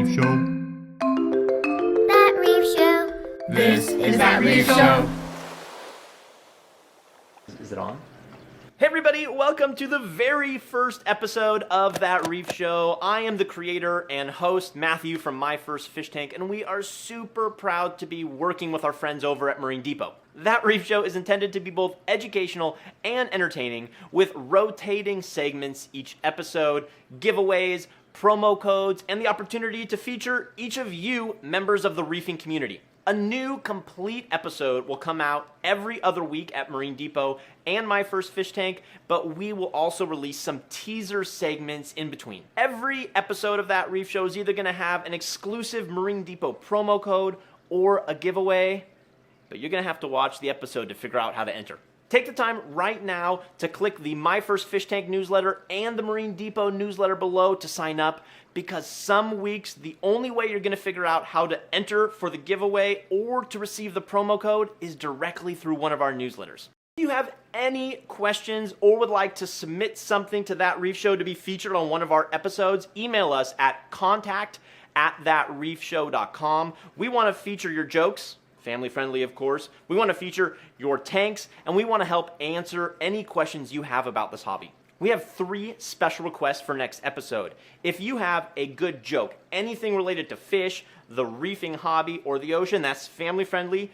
Reef Show. That Reef Show. This is That Reef Show. Is it on? Hey everybody, welcome to the very first episode of That Reef Show. I am the creator and host, Matthew from My First Fish Tank, and we are super proud to be working with our friends over at Marine Depot. That Reef Show is intended to be both educational and entertaining, with rotating segments each episode, giveaways, promo codes, and the opportunity to feature each of you members of the reefing community. A new complete episode will come out every other week at Marine Depot and My First Fish Tank, but we will also release some teaser segments in between. Every episode of That Reef Show is either going to have an exclusive Marine Depot promo code or a giveaway, but you're going to have to watch the episode to figure out how to enter. Take the time right now to click the My First Fish Tank newsletter and the Marine Depot newsletter below to sign up, because some weeks the only way you're going to figure out how to enter for the giveaway or to receive the promo code is directly through one of our newsletters. If you have any questions or would like to submit something to That Reef Show to be featured on one of our episodes, email us at contact@thatreefshow.com. We want to feature your jokes, family friendly of course. We want to feature your tanks, and we want to help answer any questions you have about this hobby. We have 3 special requests for next episode. If you have a good joke, anything related to fish, the reefing hobby, or the ocean that's family friendly,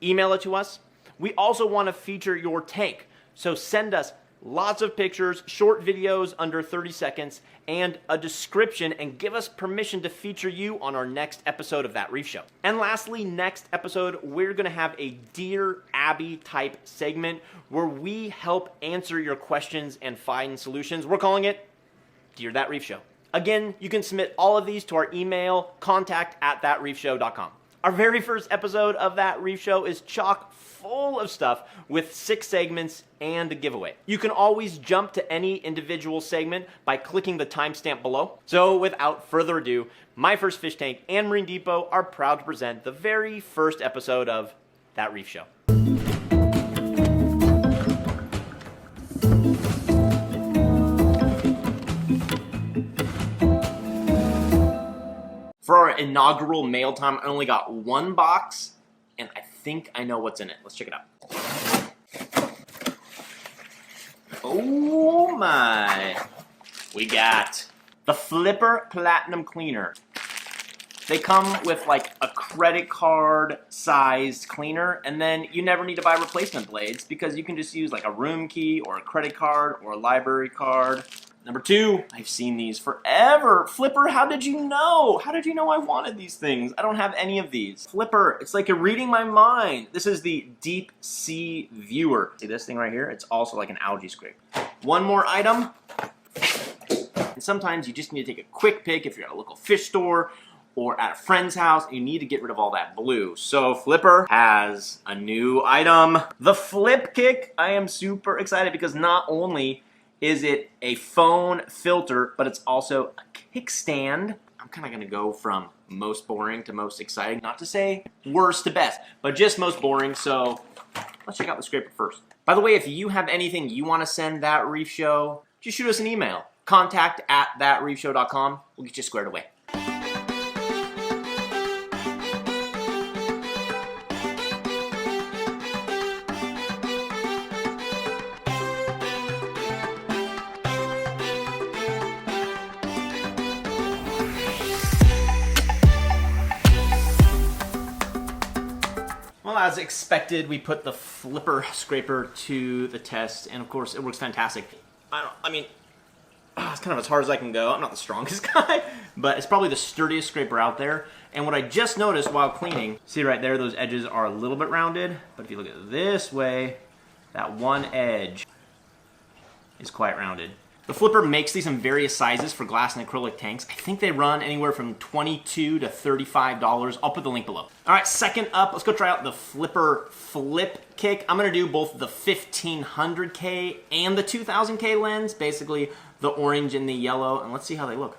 email it to us. We also want to feature your tank, so send us lots of pictures, short videos under 30 seconds, and a description, and give us permission to feature you on our next episode of That Reef Show. And lastly, next episode, we're going to have a Dear Abby type segment where we help answer your questions and find solutions. We're calling it Dear That Reef Show. Again, you can submit all of these to our email, contact@thatreefshow.com. Our very first episode of That Reef Show is chock full of stuff with 6 segments and a giveaway. You can always jump to any individual segment by clicking the timestamp below. So without further ado, My First Fish Tank and Marine Depot are proud to present the very first episode of That Reef Show. For our inaugural mail time, I only got 1 box, and I think I know what's in it. Let's check it out. Oh my. We got the Flipper Platinum Cleaner. They come with like a credit card sized cleaner, and then you never need to buy replacement blades because you can just use like a room key or a credit card or a library card. Number 2, I've seen these forever. Flipper, how did you know? How did you know I wanted these things? I don't have any of these. Flipper, it's like you're reading my mind. This is the Deep Sea Viewer. See this thing right here? It's also like an algae scrape. One more item. And sometimes you just need to take a quick pick if you're at a local fish store or at a friend's house, and you need to get rid of all that blue. So Flipper has a new item. The Flip Kick. I am super excited because not only is it a phone filter, but it's also a kickstand. I'm kind of going to go from most boring to most exciting. Not to say worst to best, but just most boring. So let's check out the scraper first. By the way, if you have anything you want to send That Reef Show, just shoot us an email. Contact@thatreefshow.com. We'll get you squared away. Well, as expected, we put the Flipper scraper to the test, and of course, it works fantastic. It's kind of as hard as I can go. I'm not the strongest guy, but it's probably the sturdiest scraper out there. And what I just noticed while cleaning, see right there, those edges are a little bit rounded, but if you look at it this way, that one edge is quite rounded. The Flipper makes these in various sizes for glass and acrylic tanks. I think they run anywhere from $22 to $35. I'll put the link below. All right, second up, let's go try out the Flipper Flip Kick. I'm gonna do both the 1500K and the 2000K lens, basically the orange and the yellow, and let's see how they look.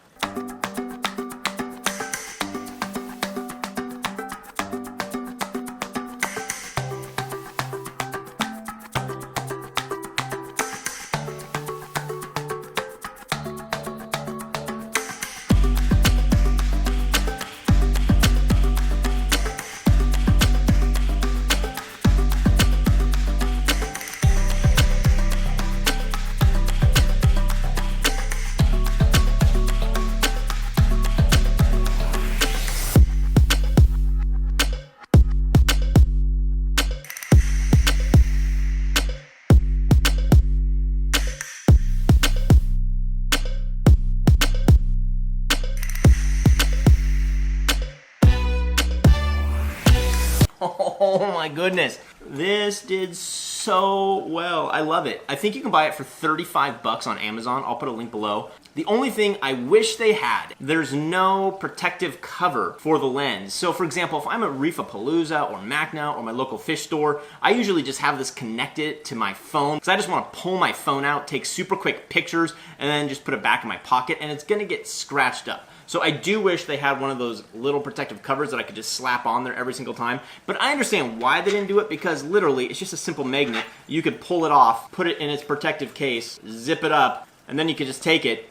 Oh my goodness. This did so well. I love it. I think you can buy it for 35 bucks on Amazon. I'll put a link below. The only thing I wish they had, there's no protective cover for the lens. So for example, if I'm at Reefapalooza or Macna or my local fish store, I usually just have this connected to my phone because I just want to pull my phone out, take super quick pictures, and then just put it back in my pocket, and it's gonna get scratched up. So I do wish they had one of those little protective covers that I could just slap on there every single time. But I understand why they didn't do it, because literally it's just a simple magnet. You could pull it off, put it in its protective case, zip it up, and then you could just take it,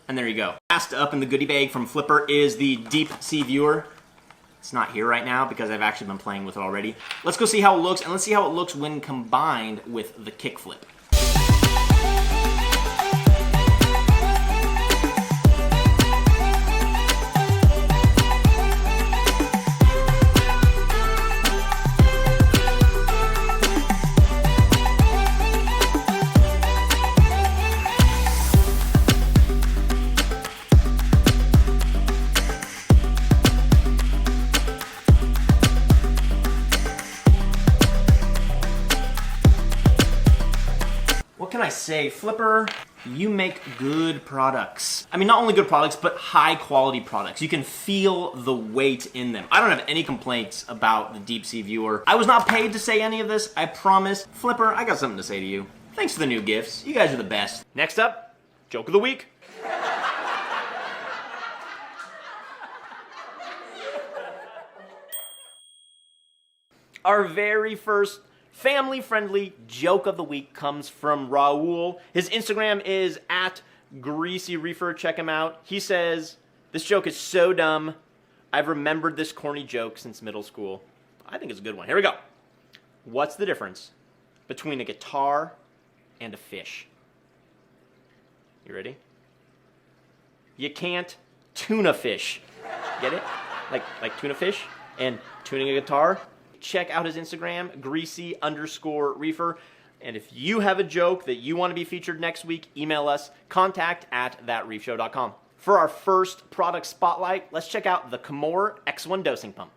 and there you go. Last up in the goodie bag from Flipper is the Deep Sea Viewer. It's not here right now because I've actually been playing with it already. Let's go see how it looks, and let's see how it looks when combined with the kickflip. What can I say? Flipper, you make good products. I mean, not only good products, but high quality products. You can feel the weight in them. I don't have any complaints about the Deep Sea Viewer. I was not paid to say any of this, I promise. Flipper, I got something to say to you. Thanks for the new gifts. You guys are the best. Next up, joke of the week. Our very first family-friendly joke of the week comes from Raul. His Instagram is @GreasyReefer. Check him out. He says, "This joke is so dumb. I've remembered this corny joke since middle school." I think it's a good one. Here we go. What's the difference between a guitar and a fish? You ready? You can't tune a fish. Get it? Like tuna fish and tuning a guitar. Check out his Instagram, greasy_reefer. And if you have a joke that you want to be featured next week, email us, contact@thatreefshow.com. For our first product spotlight, let's check out the Comore X1 dosing pump.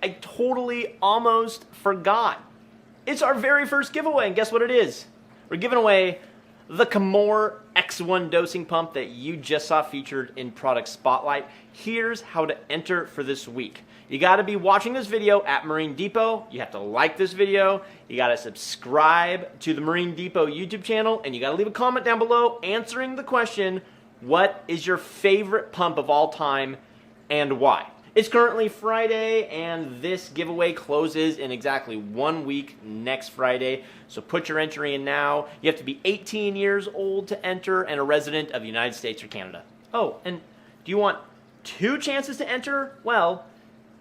I totally almost forgot. It's our very first giveaway, and guess what it is? We're giving away the Comore X1 dosing pump that you just saw featured in Product Spotlight. Here's how to enter for this week. You gotta be watching this video at Marine Depot. You have to like this video. You gotta subscribe to the Marine Depot YouTube channel, and you gotta leave a comment down below answering the question, what is your favorite pump of all time and why? It's currently Friday, and this giveaway closes in exactly 1 week next Friday. So put your entry in now. You have to be 18 years old to enter and a resident of the United States or Canada. Oh, and do you want 2 chances to enter? Well,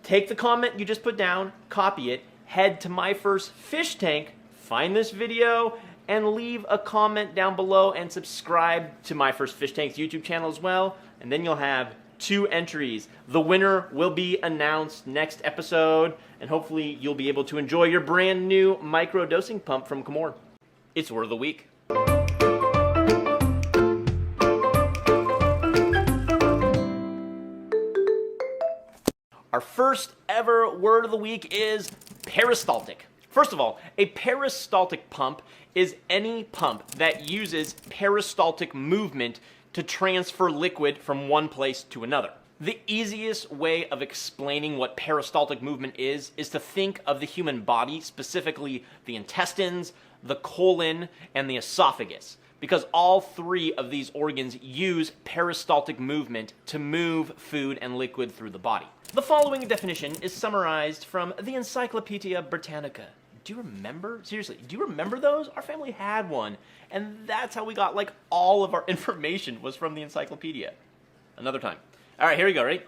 take the comment you just put down, copy it, head to My First Fish Tank, find this video, and leave a comment down below and subscribe to My First Fish Tank's YouTube channel as well. And then you'll have 2 entries. The winner will be announced next episode, and hopefully you'll be able to enjoy your brand new micro dosing pump from Comore. It's Word of the Week. Our first ever word of the week is peristaltic. First of all, a peristaltic pump is any pump that uses peristaltic movement to transfer liquid from one place to another. The easiest way of explaining what peristaltic movement is to think of the human body, specifically the intestines, the colon, and the esophagus, because all three of these organs use peristaltic movement to move food and liquid through the body. The following definition is summarized from the Encyclopedia Britannica. Do you remember? Seriously, do you remember those? Our family had one, and that's how we got like all of our information was from the encyclopedia. Another time. All right, here we go, right?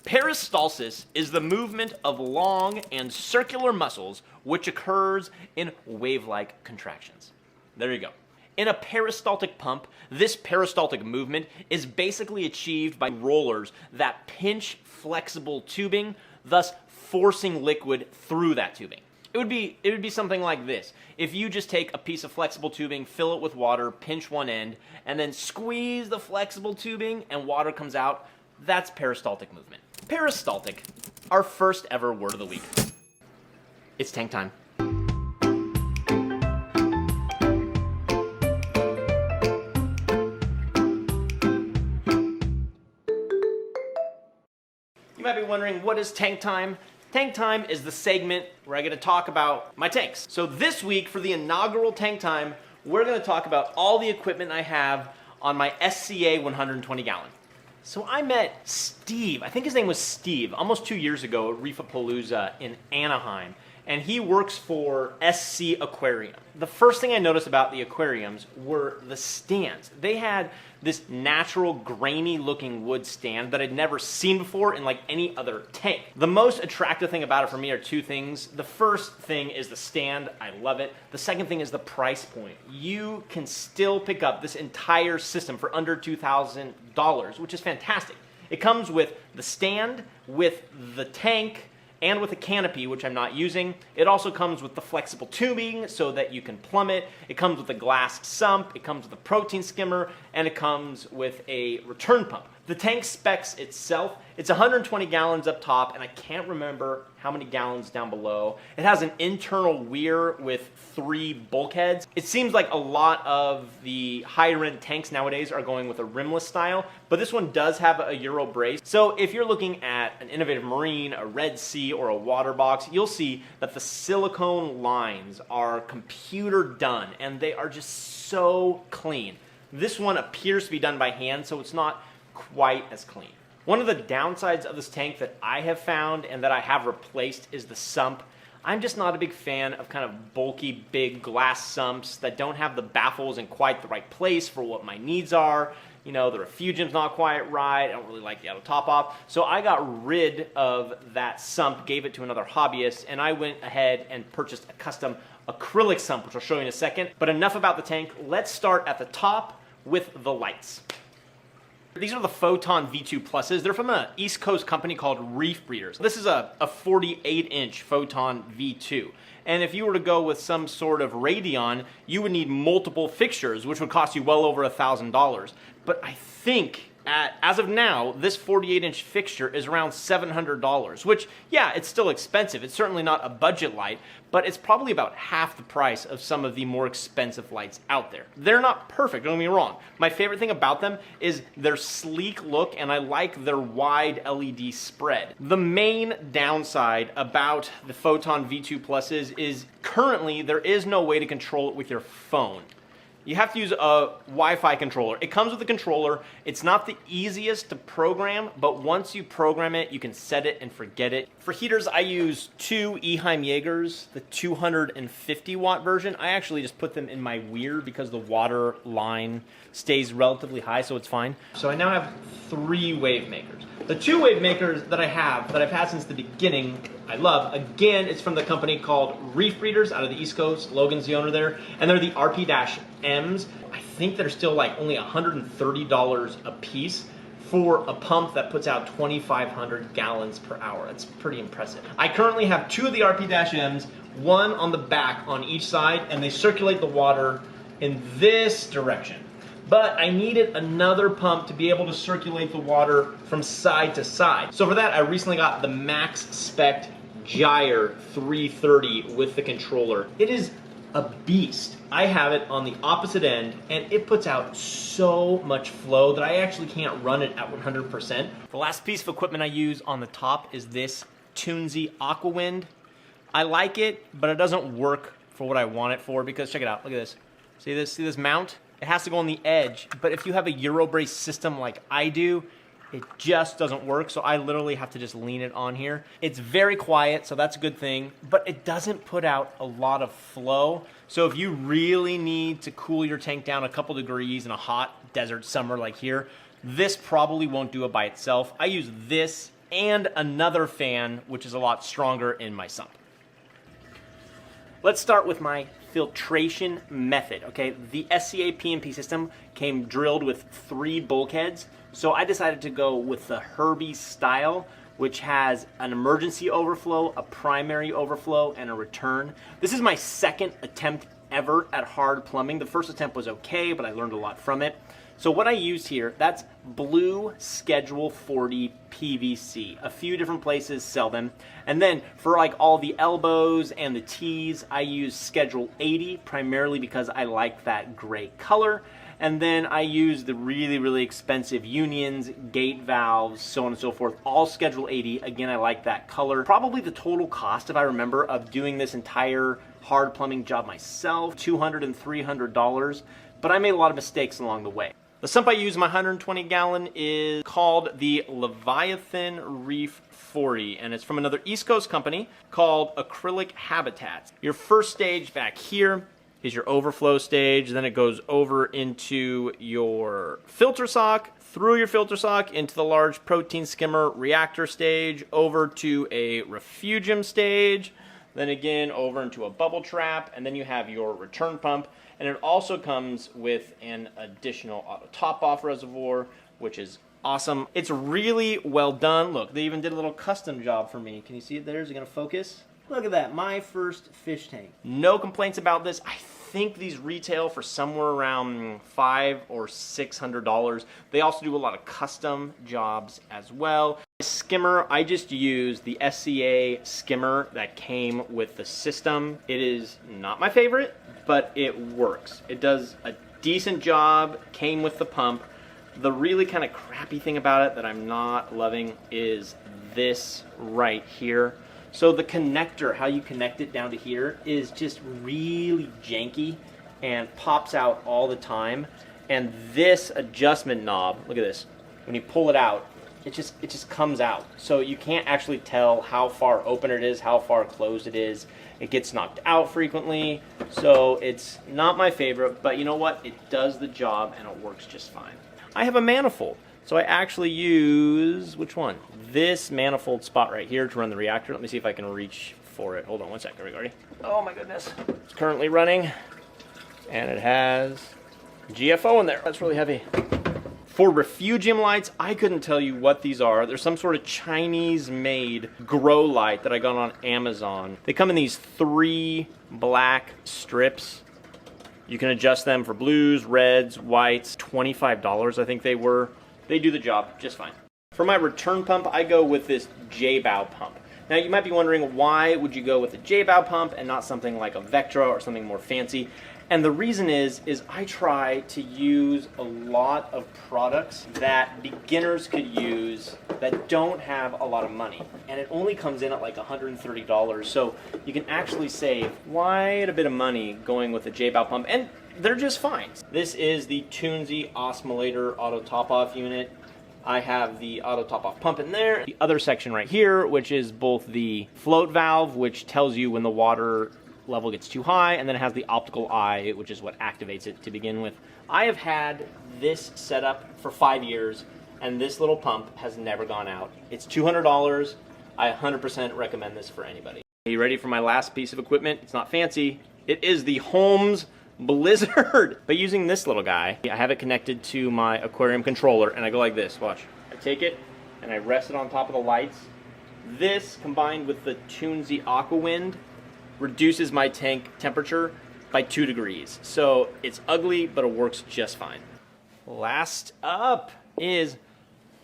Peristalsis is the movement of long and circular muscles which occurs in wave-like contractions. There you go. In a peristaltic pump, this peristaltic movement is basically achieved by rollers that pinch flexible tubing, thus forcing liquid through that tubing. It would be something like this. If you just take a piece of flexible tubing, fill it with water, pinch one end, and then squeeze the flexible tubing and water comes out, that's peristaltic movement. Peristaltic, our first ever word of the week. It's tank time. You might be wondering, what is tank time? Tank time is the segment where I get to talk about my tanks. So this week, for the inaugural tank time, we're going to talk about all the equipment I have on my SCA 120 gallon. So I met Steve, I think his name was Steve, almost 2 years ago at Reefapalooza in Anaheim, and he works for SC Aquarium. The first thing I noticed about the aquariums were the stands. They had this natural grainy looking wood stand that I'd never seen before in like any other tank. The most attractive thing about it for me are two things. The first thing is the stand, I love it. The second thing is the price point. You can still pick up this entire system for under $2,000, which is fantastic. It comes with the stand, with the tank, and with a canopy, which I'm not using. It also comes with the flexible tubing so that you can plumb it. It comes with a glass sump, it comes with a protein skimmer, and it comes with a return pump. The tank specs itself, it's 120 gallons up top, and I can't remember how many gallons down below. It has an internal weir with 3 bulkheads. It seems like a lot of the higher-end tanks nowadays are going with a rimless style, but this one does have a Euro brace. So if you're looking at an Innovative Marine, a Red Sea, or a water box, you'll see that the silicone lines are computer done, and they are just so clean. This one appears to be done by hand, so it's not quite as clean. One of the downsides of this tank that I have found and that I have replaced is the sump. I'm just not a big fan of kind of bulky, big glass sumps that don't have the baffles in quite the right place for what my needs are. You know, the refugium's not quite right. I don't really like the auto top off. So I got rid of that sump, gave it to another hobbyist, and I went ahead and purchased a custom acrylic sump, which I'll show you in a second. But enough about the tank. Let's start at the top with the lights. These are the Photon V2 Pluses. They're from an East Coast company called Reef. This is a 48-inch Photon V2. And if you were to go with some sort of Radeon, you would need multiple fixtures, which would cost you well over $1,000. But I think, as of now, this 48-inch fixture is around $700, which, yeah, it's still expensive. It's certainly not a budget light, but it's probably about half the price of some of the more expensive lights out there. They're not perfect, don't get me wrong. My favorite thing about them is their sleek look, and I like their wide LED spread. The main downside about the Photon V2 Pluses is currently there is no way to control it with your phone. You have to use a Wi-Fi controller. It comes with a controller. It's not the easiest to program, but once you program it, you can set it and forget it. For heaters, I use 2 Eheim Jaegers, the 250 watt version. I actually just put them in my weir because the water line stays relatively high, so it's fine. So I now have 3 wave makers. The 2 wave makers that I have, that I've had since the beginning, I love. Again, it's from the company called Reef out of the East Coast. Logan's the owner there. And they're the RP-Ms. I think they're still like only $130 a piece for a pump that puts out 2,500 gallons per hour. That's pretty impressive. I currently have 2 of the RP-Ms, one on the back on each side, and they circulate the water in this direction. but I needed another pump to be able to circulate the water from side to side. So for that, I recently got the Max Spec Gyre 330 with the controller. It is a beast. I have it on the opposite end, and it puts out so much flow that I actually can't run it at 100%. The last piece of equipment I use on the top is this Toonsy Aquawind. I like it, but it doesn't work for what I want it for, because check it out, look at this. See this mount? It has to go on the edge, but if you have a Eurobrace system like I do, it just doesn't work, so I literally have to just lean it on here. It's very quiet, so that's a good thing, but it doesn't put out a lot of flow. So if you really need to cool your tank down a couple degrees in a hot desert summer like here, this probably won't do it by itself. I use this and another fan, which is a lot stronger, in my sump. Let's start with my filtration method, okay? The SCA PMP system came drilled with 3 bulkheads, so I decided to go with the Herbie style, which has an emergency overflow, a primary overflow, and a return. This is my second attempt ever at hard plumbing. The first attempt was okay, but I learned a lot from it. So what I used here, that's blue Schedule 40 PVC. A few different places sell them. And then for like all the elbows and the T's, I use Schedule 80 primarily because I like that gray color. And then I use the really, really expensive unions, gate valves, so on and so forth, all Schedule 80. Again, I like that color. Probably the total cost, if I remember, of doing this entire hard plumbing job myself, $200 and $300, but I made a lot of mistakes along the way. The sump I use in my 120 gallon is called the Leviathan Reef 40, and it's from another East Coast company called Acrylic Habitats. Your first stage back here is your overflow stage, then it goes over into your filter sock, through your filter sock into the large protein skimmer reactor stage, over to a refugium stage, then again over into a bubble trap, and then you have your return pump. And it also comes with an additional auto top-off reservoir, which is awesome. It's really well done. Look, they even did a little custom job for me. Can you see it there? Is it gonna focus? Look at that, my first fish tank. No complaints about this. I think these retail for somewhere around $500 or $600. They also do a lot of custom jobs as well. Skimmer, I just use the SCA skimmer that came with the system. It is not my favorite, but it works. It does a decent job, came with the pump. The really kind of crappy thing about it that I'm not loving is this right here. So the connector, how you connect it down to here, is just really janky and pops out all the time. And this adjustment knob, look at this, when you pull it out, it just comes out. So you can't actually tell how far open it is, how far closed it is. It gets knocked out frequently, so it's not my favorite, but you know what? It does the job and it works just fine. I have a manifold, so I actually use, which one? This manifold spot right here to run the reactor. Let me see if I can reach for it. Hold on one second, ready? Oh my goodness. It's currently running, and it has GFO in there. That's really heavy. For refugium lights, I couldn't tell you what these are. They're some sort of Chinese-made grow light that I got on Amazon. They come in these 3 black strips. You can adjust them for blues, reds, whites. $25, I think they were. They do the job just fine. For my return pump, I go with this J-bow pump. Now you might be wondering, why would you go with a J-bow pump and not something like a Vectra or something more fancy? And the reason is I try to use a lot of products that beginners could use that don't have a lot of money. And it only comes in at like $130, so you can actually save quite a bit of money going with a J-bow pump, and they're just fine. This is the Toonsy Osmolator Auto Top-Off unit. I have the auto top-off pump in there. The other section right here, which is both the float valve, which tells you when the water level gets too high, and then it has the optical eye, which is what activates it to begin with. I have had this set up for 5 years, and this little pump has never gone out. It's $200. I 100% recommend this for anybody. Are you ready for my last piece of equipment? It's not fancy. It is the Holmes Blizzard. But using this little guy, I have it connected to my aquarium controller, and I go like this. Watch. I take it, and I rest it on top of the lights. This, combined with the Toonsy Aquawind, reduces my tank temperature by 2 degrees. So it's ugly, but it works just fine. Last up is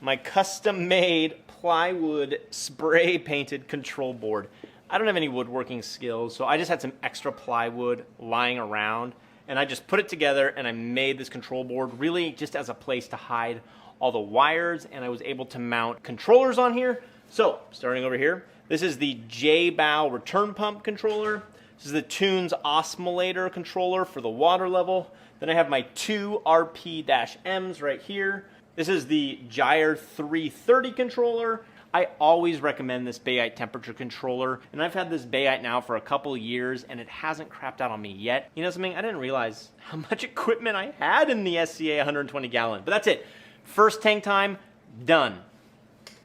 my custom-made plywood spray painted control board. I don't have any woodworking skills, so I just had some extra plywood lying around, and I just put it together and I made this control board really just as a place to hide all the wires, and I was able to mount controllers on here. So, starting over here, this is the J-Bow return pump controller. This is the Tunes osmolator controller for the water level. Then I have my two RP-Ms right here. This is the Gyre 330 controller. I always recommend this Bayite temperature controller, and I've had this Bayite now for a couple years, and it hasn't crapped out on me yet. You know something? I didn't realize how much equipment I had in the SCA 120 gallon, but that's it. First tank time, done.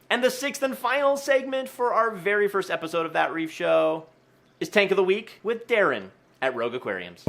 And the sixth and final segment for our very first episode of That Reef Show is Tank of the Week with Darren at Rogue Aquariums.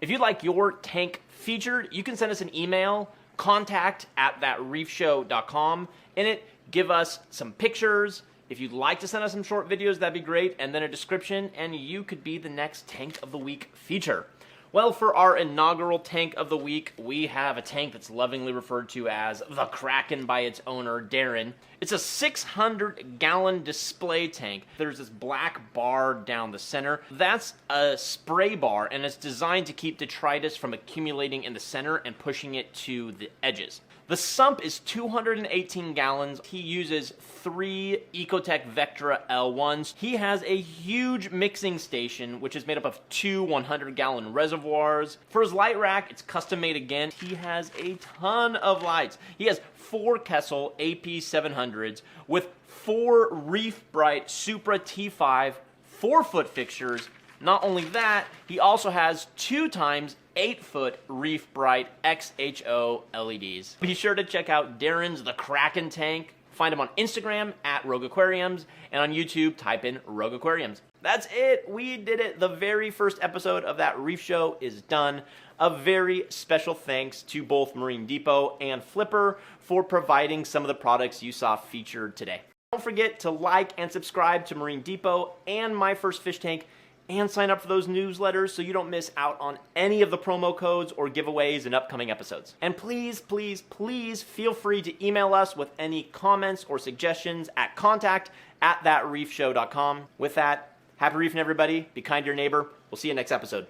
If you'd like your tank featured, you can send us an email, contact@thatreefshow.com. In it, give us some pictures. If you'd like to send us some short videos, that'd be great, and then a description, and you could be the next Tank of the Week feature. Well, for our inaugural Tank of the Week, we have a tank that's lovingly referred to as the Kraken by its owner, Darren. It's a 600-gallon display tank. There's this black bar down the center. That's a spray bar, and it's designed to keep detritus from accumulating in the center and pushing it to the edges. The sump is 218 gallons. He uses 3 Ecotech Vectra L1s. He has a huge mixing station, which is made up of 2 100-gallon reservoirs. For his light rack, it's custom made again. He has a ton of lights. He has 4 Kessel AP700s with 4 Reef Bright Supra T5 4-foot fixtures. Not only that, he also has 2 times 8-foot Reef Bright XHO LEDs. Be sure to check out Darren's The Kraken tank. Find him on Instagram at Rogue Aquariums, and on YouTube, type in Rogue Aquariums. That's it. We did it. The very first episode of That Reef Show is done. A very special thanks to both Marine Depot and Flipper for providing some of the products you saw featured today. Don't forget to like and subscribe to Marine Depot and My First Fish Tank, and sign up for those newsletters so you don't miss out on any of the promo codes or giveaways in upcoming episodes. And please, please, please feel free to email us with any comments or suggestions at contact@thatreefshow.com. With that, happy reefing, everybody. Be kind to your neighbor. We'll see you next episode.